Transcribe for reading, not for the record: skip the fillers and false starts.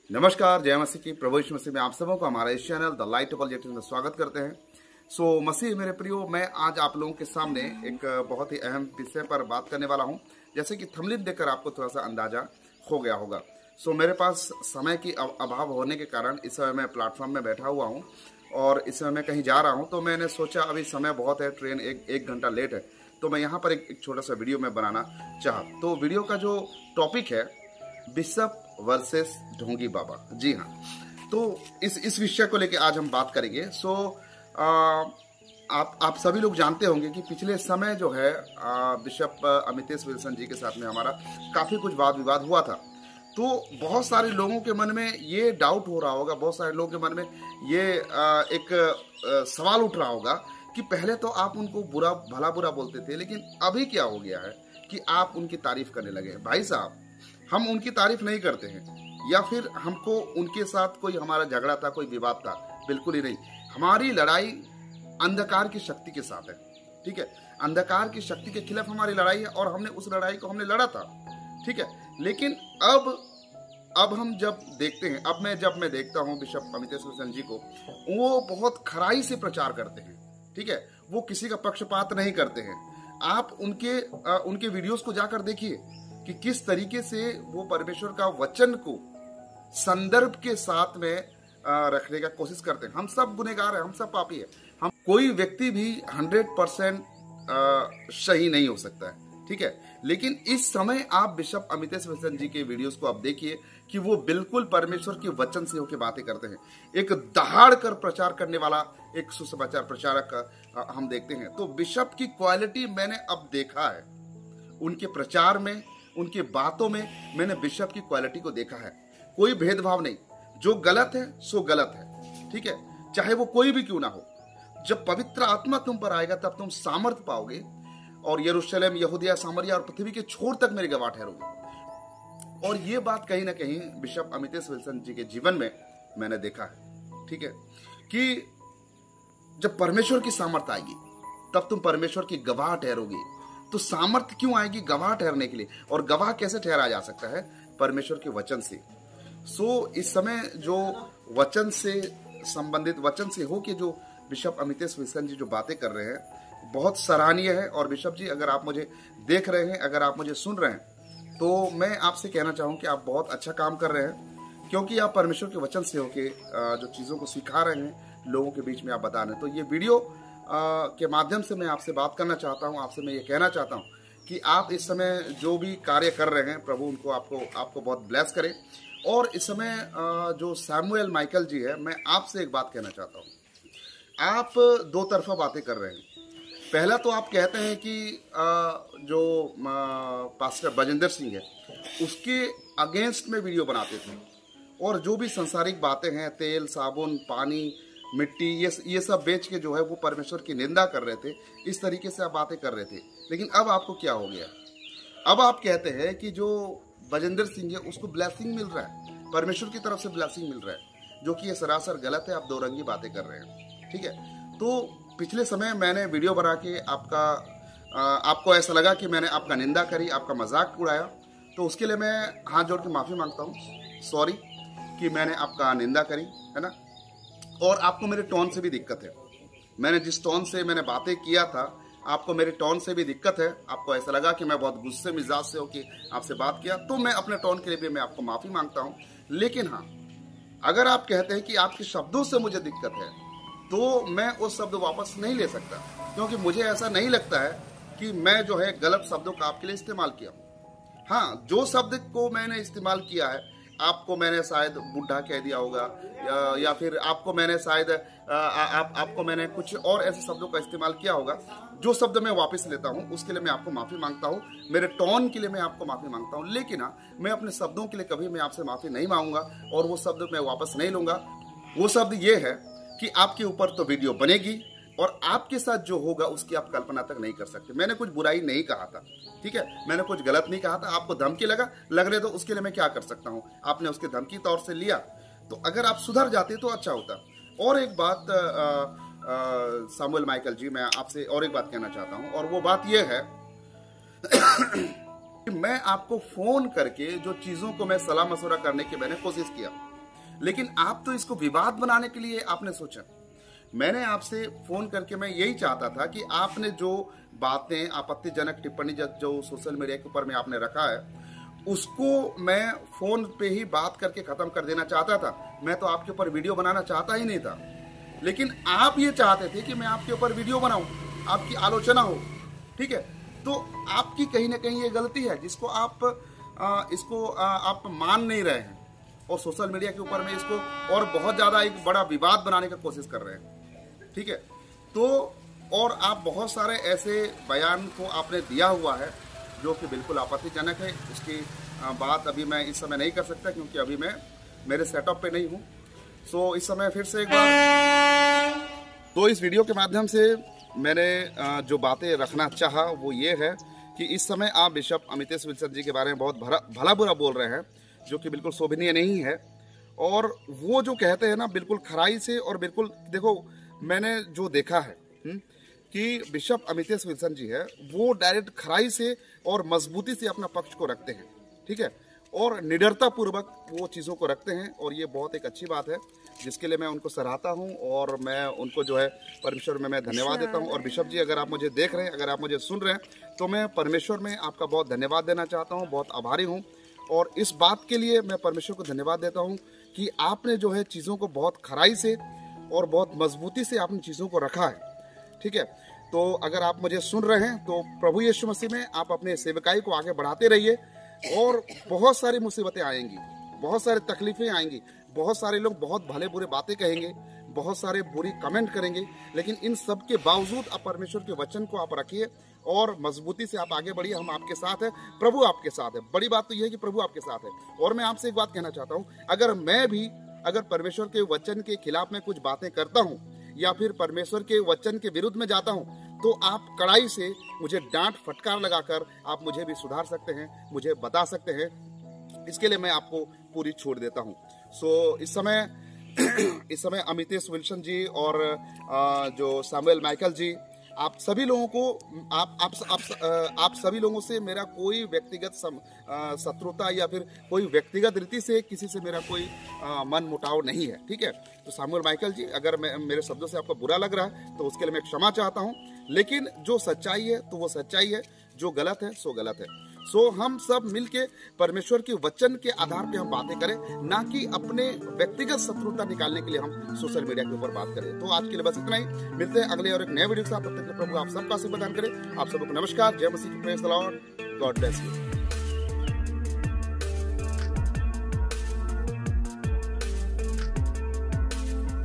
नमस्कार, जय मसीह की। प्रभु यीशु मसीह में आप सबों को हमारा इस चैनल द लाइट अपॉलजेटिक्स में स्वागत करते हैं। मसीह मेरे प्रियो, मैं आज आप लोगों के सामने एक बहुत ही अहम विषय पर बात करने वाला हूं। जैसे कि थंबनेल देखकर आपको थोड़ा सा अंदाजा हो गया होगा। मेरे पास समय की अभाव होने के कारण इस समय मैं प्लेटफॉर्म में बैठा हुआ हूँ और इस समय मैं कहीं जा रहा हूँ। तो मैंने सोचा अभी समय बहुत है, ट्रेन एक घंटा लेट है, तो मैं यहाँ पर एक छोटा सा वीडियो में बनाना चाहा। तो वीडियो का जो टॉपिक है, बिशप वर्सेस ढोंगी बाबा। जी हाँ, तो इस विषय को लेकर आज हम बात करेंगे। आप सभी लोग जानते होंगे कि पिछले समय जो है बिशप अमितेश विल्सन जी के साथ में हमारा काफ़ी कुछ वाद विवाद हुआ था। तो बहुत सारे लोगों के मन में ये डाउट हो रहा होगा, बहुत सारे लोगों के मन में ये एक सवाल उठ रहा होगा कि पहले तो आप उनको भला बुरा बोलते थे, लेकिन अभी क्या हो गया है कि आप उनकी तारीफ करने लगे। भाई साहब, हम उनकी तारीफ नहीं करते हैं या फिर हमको उनके साथ कोई हमारा झगड़ा था, कोई विवाद था, बिल्कुल ही नहीं। हमारी लड़ाई अंधकार की शक्ति के साथ है, ठीक है। अंधकार की शक्ति के खिलाफ हमारी लड़ाई है और हमने उस लड़ाई को लड़ा था, ठीक है। लेकिन अब हम जब देखते हैं, जब मैं देखता हूं बिशप अमितेश विल्सन जी को, वो बहुत खराई से प्रचार करते हैं, ठीक है। वो किसी का पक्षपात नहीं करते हैं। आप उनके वीडियोस को जाकर देखिए कि किस तरीके से वो परमेश्वर का वचन को संदर्भ के साथ में रखने का कोशिश करते हैं। हम सब गुनहगार हैं, हम सब पापी हैं। हम कोई व्यक्ति भी 100% सही नहीं हो सकता है, ठीक है। लेकिन इस समय आप बिशप अमितेश विल्सन जी के वीडियोस को आप देखिए कि वो बिल्कुल परमेश्वर के वचन से होकर बातें करते हैं। एक दहाड़ कर प्रचार करने वाला एक सुसमाचार प्रचारक हम देखते हैं। तो बिशप की क्वालिटी मैंने अब देखा है, उनके प्रचार में, उनकी बातों में मैंने बिशप की क्वालिटी को देखा है। कोई भेदभाव नहीं, जो गलत है सो गलत है, ठीक है, चाहे वो कोई भी क्यों ना हो। जब पवित्र आत्मा तुम पर आएगा तब तुम सामर्थ पाओगे और यरूशलेम, यहूदिया, सामरिया और पृथ्वी के छोर तक मेरी गवाह ठहरोगे। और ये बात कहीं ना कहीं बिशप अमितेश विल्सन जी के जीवन में मैंने देखा है, ठीक है, कि जब परमेश्वर की सामर्थ आएगी तब तुम परमेश्वर की गवाह ठहरोगे। तो सामर्थ क्यों आएगी? गवाह ठहरने के लिए। और गवाह कैसे ठहरा जा सकता है? परमेश्वर के वचन से। इस समय जो वचन से संबंधित, वचन से हो के जो बिशप अमितेश विल्सन जी जो बातें कर रहे हैं, बहुत सराहनीय है। और बिशप जी, अगर आप मुझे देख रहे हैं, अगर आप मुझे सुन रहे हैं, तो मैं आपसे कहना चाहूँ कि आप बहुत अच्छा काम कर रहे हैं, क्योंकि आप परमेश्वर के वचन से होके जो चीज़ों को सिखा रहे हैं, लोगों के बीच में आप बता रहे हैं। तो ये वीडियो के माध्यम से मैं आपसे बात करना चाहता हूं, आपसे मैं ये कहना चाहता हूं कि आप इस समय जो भी कार्य कर रहे हैं, प्रभु उनको आपको बहुत ब्लेस करे। और इस समय जो सैमुअल माइकल जी है, मैं आपसे एक बात कहना चाहता हूं। आप दो तरफा बातें कर रहे हैं। पहला तो आप कहते हैं कि जो पास्टर बजेंद्र सिंह है, उसके अगेंस्ट में वीडियो बनाते थे और जो भी संसारिक बातें हैं, तेल, साबुन, पानी, मिट्टी, ये सब बेच के जो है वो परमेश्वर की निंदा कर रहे थे। इस तरीके से आप बातें कर रहे थे। लेकिन अब आपको क्या हो गया? अब आप कहते हैं कि जो बजेंद्र सिंह है उसको ब्लेसिंग मिल रहा है, परमेश्वर की तरफ से ब्लेसिंग मिल रहा है, जो कि ये सरासर गलत है। आप दो रंगी बातें कर रहे हैं, ठीक है। तो पिछले समय मैंने वीडियो बना के आपको ऐसा लगा कि मैंने आपका निंदा करी, आपका मजाक उड़ाया, तो उसके लिए मैं हाथ जोड़ के माफी मांगता हूँ। सॉरी कि मैंने आपका निंदा करी, है ना। और आपको मेरे टोन से भी दिक्कत है। मैंने जिस टोन से मैंने बातें किया था, आपको मेरे टोन से भी दिक्कत है। आपको ऐसा लगा कि मैं बहुत गुस्से मिजाज से होके आपसे बात किया, तो मैं अपने टोन के लिए भी मैं आपको माफी मांगता हूं। लेकिन हाँ, अगर आप कहते हैं कि आपके शब्दों से मुझे दिक्कत है, तो मैं उस शब्द वापस नहीं ले सकता, क्योंकि मुझे ऐसा नहीं लगता है कि मैं जो है गलत शब्दों का आपके लिए इस्तेमाल किया हूँ। हाँ, जो शब्द को मैंने इस्तेमाल किया है, आपको मैंने शायद बुढ़ा कह दिया होगा, या फिर आपको मैंने शायद आपको मैंने कुछ और ऐसे शब्दों का इस्तेमाल किया होगा। जो शब्द मैं वापस लेता हूं, उसके लिए मैं आपको माफी मांगता हूं। मेरे टोन के लिए मैं आपको माफी मांगता हूं। लेकिन हाँ, मैं अपने शब्दों के लिए कभी मैं आपसे माफी नहीं मांगूंगा और वो शब्द मैं वापस नहीं लूंगा। वो शब्द ये है कि आपके ऊपर तो वीडियो बनेगी और आपके साथ जो होगा उसकी आप कल्पना तक नहीं कर सकते। मैंने कुछ बुराई नहीं कहा था, ठीक है, मैंने कुछ गलत नहीं कहा था। आपको धमकी लग रहे तो उसके लिए मैं क्या कर सकता हूँ? आपने उसके धमकी तौर से लिया, तो अगर आप सुधर जाते तो अच्छा होता। और एक बात सैमुअल माइकल जी, मैं आपसे और एक बात कहना चाहता हूँ, और वो बात यह है मैं आपको फोन करके जो चीजों को मैं सलाह मशवरा करने की मैंने कोशिश किया, लेकिन आप तो इसको विवाद बनाने के लिए आपने सोचा। मैंने आपसे फोन करके मैं यही चाहता था कि आपने जो बातें आपत्तिजनक टिप्पणी जो सोशल मीडिया के ऊपर में आपने रखा है, उसको मैं फोन पे ही बात करके खत्म कर देना चाहता था। मैं तो आपके ऊपर वीडियो बनाना चाहता ही नहीं था, लेकिन आप ये चाहते थे कि मैं आपके ऊपर वीडियो बनाऊं, आपकी आलोचना हो, ठीक है। तो आपकी कहीं ना कहीं ये गलती है जिसको आप आप मान नहीं रहे हैं, और सोशल मीडिया के ऊपर में इसको और बहुत ज्यादा एक बड़ा विवाद बनाने की कोशिश कर रहे हैं, ठीक है। तो और आप बहुत सारे ऐसे बयान को आपने दिया हुआ है जो कि बिल्कुल आपत्तिजनक है। उसकी बात अभी मैं इस समय नहीं कर सकता क्योंकि अभी मैं मेरे सेटअप पे नहीं हूँ। सो इस समय फिर से एक बार तो इस वीडियो के माध्यम से मैंने जो बातें रखना चाहा वो ये है कि इस समय आप बिशप अमितेश विल्सन जी के बारे में बहुत भला बुरा बोल रहे हैं, जो कि बिल्कुल शोभनीय नहीं है। और वो जो कहते हैं ना बिल्कुल खराई से, और बिल्कुल देखो मैंने जो देखा है कि बिशप अमितेश विल्सन जी है वो डायरेक्ट खराई से और मजबूती से अपना पक्ष को रखते हैं, ठीक है, और निडरता पूर्वक वो चीज़ों को रखते हैं, और ये बहुत एक अच्छी बात है जिसके लिए मैं उनको सराहता हूं, और मैं उनको जो है परमेश्वर में मैं धन्यवाद देता हूं। और बिशप जी, अगर आप मुझे देख रहे हैं, अगर आप मुझे सुन रहे हैं, तो मैं परमेश्वर में आपका बहुत धन्यवाद देना चाहता हूँ, बहुत आभारी हूँ। और इस बात के लिए मैं परमेश्वर को धन्यवाद देता हूँ कि आपने जो है चीज़ों को बहुत खराई से और बहुत मजबूती से आपने चीज़ों को रखा है, ठीक है। तो अगर आप मुझे सुन रहे हैं तो प्रभु यीशु मसीह में आप अपने सेवकाई को आगे बढ़ाते रहिए, और बहुत सारी मुसीबतें आएंगी, बहुत सारी तकलीफें आएंगी, बहुत सारे लोग बहुत भले बुरे बातें कहेंगे, बहुत सारे बुरी कमेंट करेंगे, लेकिन इन सब के बावजूद आप परमेश्वर के वचन को आप रखिए और मजबूती से आप आगे बढ़िए। हम आपके साथ हैं, प्रभु आपके साथ है। बड़ी बात तो यह है कि प्रभु आपके साथ है। और मैं आपसे एक बात कहना चाहता हूँ, अगर परमेश्वर के वचन के खिलाफ में कुछ बातें करता हूँ या फिर परमेश्वर के वचन के विरुद्ध में जाता हूँ, तो आप कड़ाई से मुझे डांट फटकार लगाकर आप मुझे भी सुधार सकते हैं, मुझे बता सकते हैं। इसके लिए मैं आपको पूरी छूट देता हूँ। सो इस समय अमितेश विल्सन जी और जो सैमुअल माइकल जी, आप सभी लोगों को आप सभी लोगों से मेरा कोई व्यक्तिगत शत्रुता या फिर कोई व्यक्तिगत रीति से किसी से मेरा कोई मन मुटाव नहीं है, ठीक है। तो सैमुअल माइकल जी, अगर मेरे शब्दों से आपको बुरा लग रहा है तो उसके लिए मैं क्षमा चाहता हूँ, लेकिन जो सच्चाई है तो वो सच्चाई है, जो गलत है सो गलत है। सो हम सब मिलके परमेश्वर के वचन के आधार पे हम बातें करें, ना कि अपने व्यक्तिगत शत्रुता निकालने के लिए हम सोशल मीडिया के ऊपर बात करें। तो आज के लिए बस इतना ही, मिलते हैं अगले और एक नए वीडियो के साथ। तब तक प्रभु आप सबका आशीर्वाद प्रदान करें। आप सबको नमस्कार, जय मसीह की, praise the Lord, God bless you.